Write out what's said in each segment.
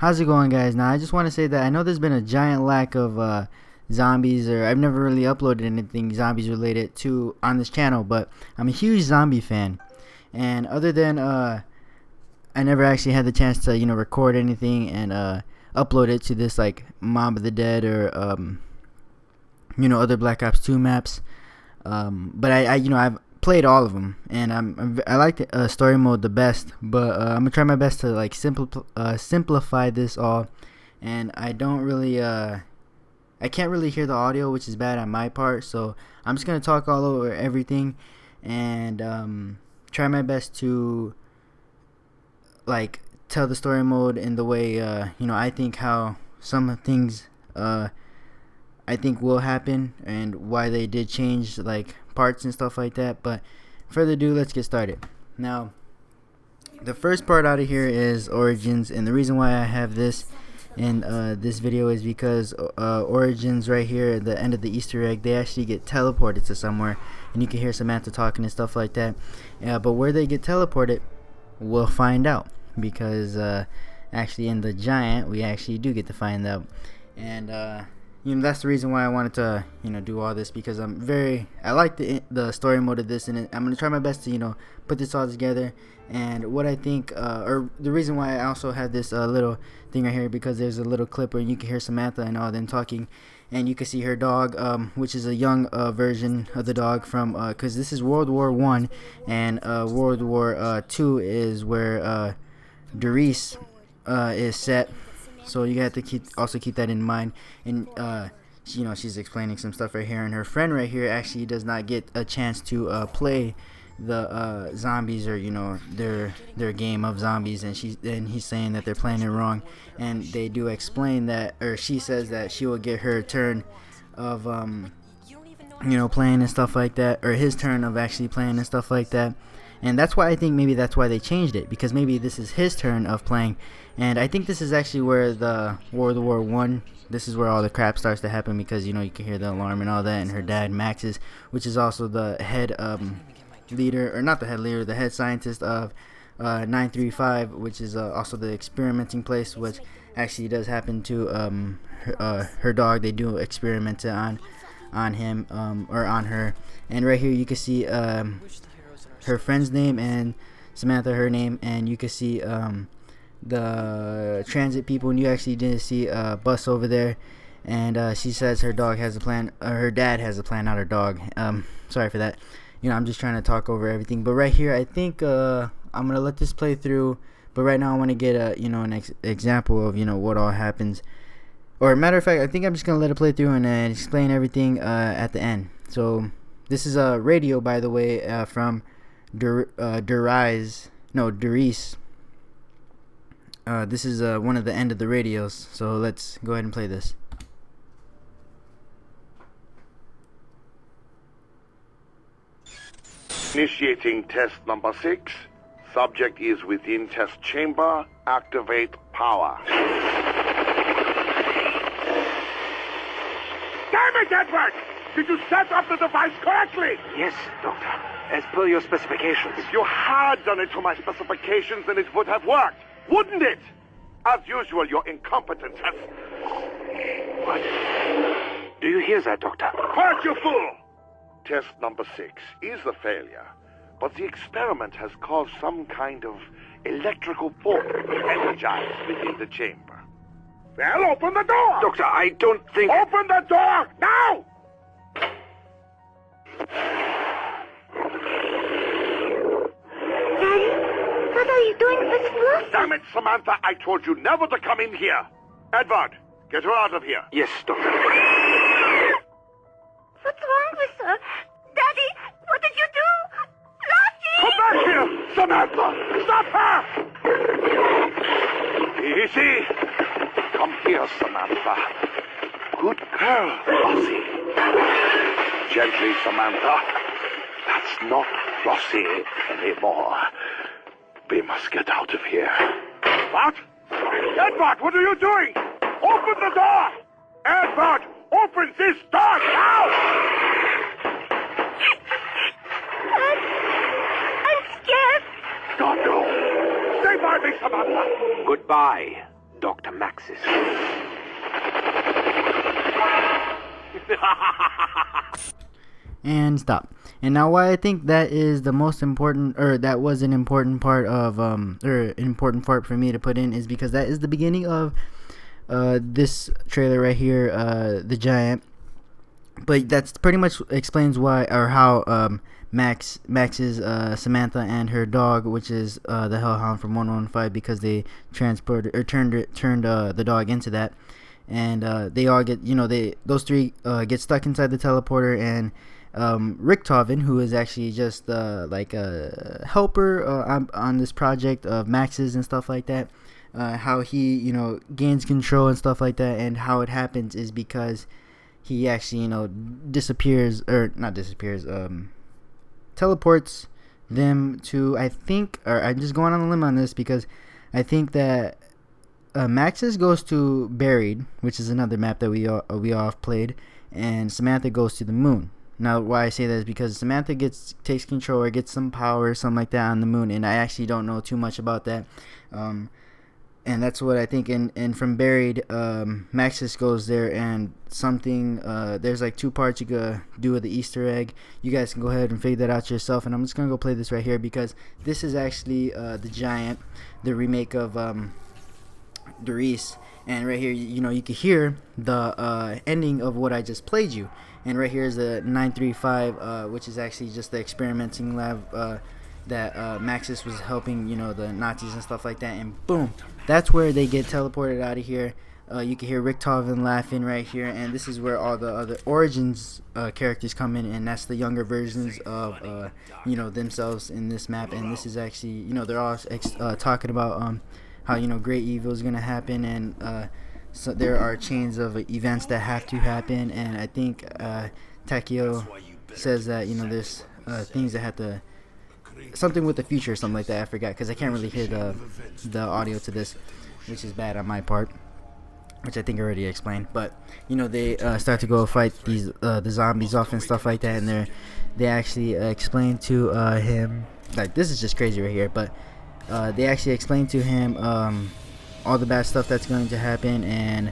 How's it going, guys? Now, I just want to say that I know there's been a giant lack of zombies, or I've never really uploaded anything zombies related to on this channel, but I'm a huge zombie fan. And other than I never actually had the chance to record anything and upload it to this like Mob of the Dead or other Black Ops 2 maps. But I've played all of them, and I like the story mode the best. But I'm gonna try my best to like simplify this all. And I don't really I can't really hear the audio, which is bad on my part. So I'm just gonna talk all over everything and try my best to like tell the story mode in the way I think how some things I think will happen and why they did change like parts and stuff like that. But further ado, let's get started. Now, the first part out of here is Origins, and the reason why I have this in this video is because Origins right here at the end of the Easter egg, they actually get teleported to somewhere, and you can hear Samantha talking and stuff like that. But where they get teleported, we'll find out, because actually in the Giant we actually do get to find out. And that's the reason why I wanted to do all this, because I like the story mode of this, and I'm gonna try my best to put this all together. And what I think or the reason why I also have this little thing right here, because there's a little clip where you can hear Samantha and all them talking, and you can see her dog, which is a young version of the dog from because this is World War I, and World War II is where Doris is set. So you have to keep that in mind. And she's explaining some stuff right here, and her friend right here actually does not get a chance to play the zombies, or their game of zombies, and he's saying that they're playing it wrong. And they do explain that, or she says that she will get her turn of playing and stuff like that, or his turn of actually playing and stuff like that. And that's why I think maybe that's why they changed it, because maybe this is his turn of playing. And I think this is actually where the World War I, this is where all the crap starts to happen, because you can hear the alarm and all that. And her dad, Max's, which is also the head leader, or not the head leader, the head scientist of 935, which is also the experimenting place, which actually does happen to her dog. They do experiment on him or on her. And right here you can see her friend's name, and Samantha, her name, and you can see the transit people, and you actually didn't see a bus over there. And she says her dog has a plan, her dad has a plan, not her dog. Sorry for that. I'm just trying to talk over everything. But right here, I think I'm gonna let this play through. But right now, I want to get a an example of what all happens. Or matter of fact, I think I'm just gonna let it play through and explain everything at the end. So this is a radio, by the way, from Doris. This is one of the end of the radios. So let's go ahead and play this. Initiating test number 6. Subject is within test chamber. Activate power. Damn it, Edward! Did you set up the device correctly? Yes, Doctor. As per your specifications. If you had done it to my specifications, then it would have worked, wouldn't it? As usual, your incompetence has... What? Do you hear that, Doctor? Quiet, you fool! Test number 6 is a failure, but the experiment has caused some kind of electrical force to energize within the chamber. Well, open the door! Doctor, I don't think... Open the door, now! Daddy, what are you doing with Flossie? Damn it, Samantha, I told you never to come in here. Edward, get her out of here. Yes, Doctor. What's wrong with her? Daddy, what did you do? Flossie! Come back here, Samantha! Stop her! Easy. Come here, Samantha. Good girl, Flossie. Gently, Samantha. That's not Flossie anymore. We must get out of here. What? Edward, what are you doing? Open the door! Edward, open this door now! I'm scared. Don't go! Stay by me, Samantha! Goodbye, Dr. Maxis. And stop. And now why I think that is the most important, or that was an important part of or an important part for me to put in, is because that is the beginning of this trailer right here, The Giant. But that's pretty much explains why, or how Max's Samantha and her dog, which is the Hellhound from 115, because they transported or turned the dog into that. And they all get, those three get stuck inside the teleporter, and Richtofen, who is actually just like a helper on this project of Max's and stuff like that, how he gains control and stuff like that, and how it happens is because he actually disappears, or not disappears, teleports them to, I think, or I'm just going on a limb on this because I think that Max's goes to Buried, which is another map that we all have played, and Samantha goes to the moon. Now, why I say that is because Samantha takes control or gets some power or something like that on the moon, and I actually don't know too much about that. And that's what I think. And from Buried, Maxis goes there, and something, there's like 2 parts you could do with the Easter egg. You guys can go ahead and figure that out yourself, and I'm just going to go play this right here because this is actually The Giant, the remake of Doris. And right here, you can hear the ending of what I just played you. And right here is the 935, which is actually just the experimenting lab that Maxis was helping, the Nazis and stuff like that. And boom, that's where they get teleported out of here. You can hear Richtofen laughing right here, and this is where all the other Origins characters come in, and that's the younger versions of themselves in this map. And this is actually, they're all talking about how great evil is gonna happen, and so there are chains of events that have to happen. And I think Takeo says that there's things that have to, something with the future or something like that. I forgot because I can't really hear the audio to this, which is bad on my part, which I think I already explained. But they start to go fight these the zombies off and stuff like that, and they actually explain to him, like, this is just crazy right here, but they actually explain to him all the bad stuff that's going to happen, and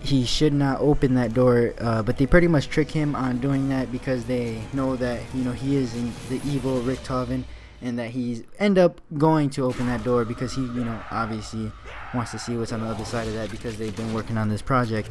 he should not open that door, but they pretty much trick him on doing that because they know that he is in the evil Richtofen, and that he's end up going to open that door because he obviously wants to see what's on the other side of that, because they've been working on this project,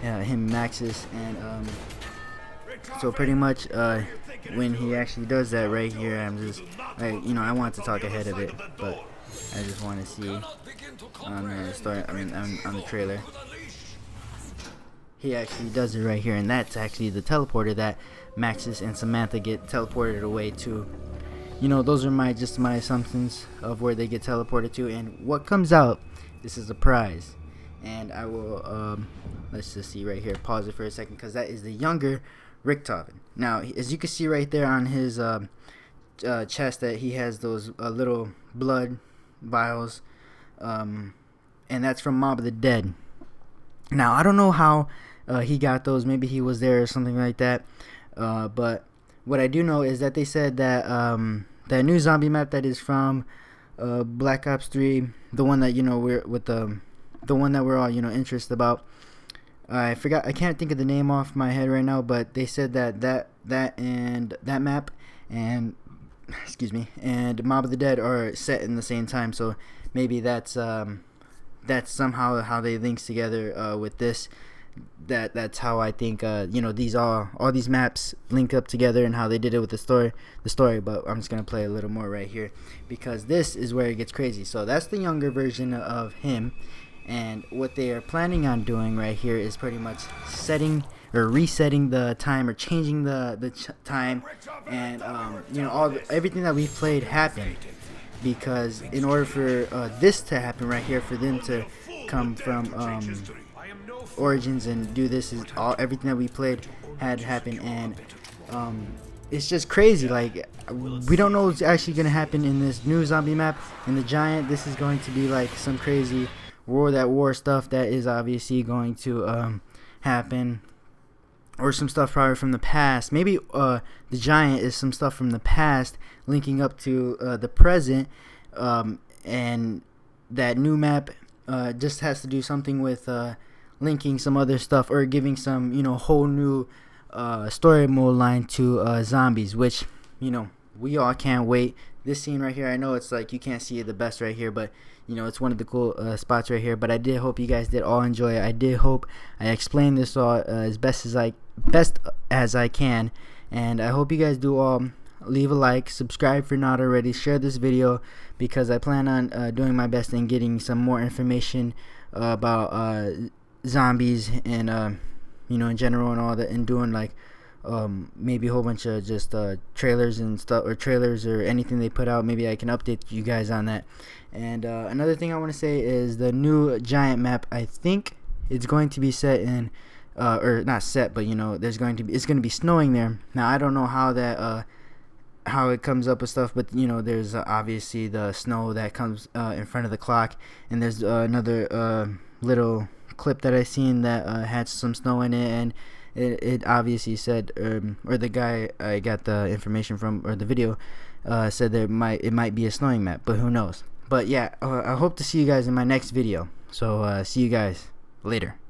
him, Maxis, and so pretty much when he actually does that right here, I want to talk ahead of it, but I just want to see on the story, on the trailer. He actually does it right here, and that's actually the teleporter that Maxis and Samantha get teleported away to. Those are my assumptions of where they get teleported to, and what comes out. This is a prize, and I will let's just see right here. Pause it for a second, because that is the younger Richtofen. Now, as you can see right there on his chest, that he has those little blood vials, and that's from Mob of the Dead. Now, I don't know how he got those. Maybe he was there or something like that. But what I do know is that they said that that new zombie map that is from Black Ops 3, the one that we're with the one that we're all interested about. I forgot. I can't think of the name off my head right now. But they said that and that map and and Mob of the Dead are set in the same time. So maybe that's somehow how they links together with this. That's how I think these all these maps link up together, and how they did it with the story. But I'm just gonna play a little more right here, because this is where it gets crazy. So that's the younger version of him, and what they are planning on doing right here is pretty much setting or resetting the time, or changing the time, and everything that we've played happened. Because in order for this to happen right here, for them to come from Origins and do this, is everything that we played had happened. And it's just crazy. Like, we don't know what's actually going to happen in this new zombie map. In The Giant, this is going to be like some crazy war stuff that is obviously going to happen, or some stuff probably from the past. Maybe The Giant is some stuff from the past linking up to the present, and that new map just has to do something with linking some other stuff or giving some whole new story mode line to zombies, which we all can't wait. This scene right here, I know it's like you can't see it the best right here, but it's one of the cool spots right here. But I did hope you guys did all enjoy it. I did hope I explained this all as best as I can, and I hope you guys do all leave a like, subscribe if you're not already, share this video, because I plan on doing my best in getting some more information about zombies and in general and all that, and doing like maybe a whole bunch of just trailers and stuff, or trailers or anything they put out. Maybe I can update you guys on that. And another thing I want to say is the new giant map, I think it's going to be set in or not set, but it's going to be snowing there. Now I don't know how that how it comes up with stuff, but there's obviously the snow that comes in front of the clock, and there's another little clip that I seen that had some snow in it, and it obviously said, or the guy I got the information from, or the video said that it might be a snowing map, but who knows. But yeah, I hope to see you guys in my next video. So see you guys later.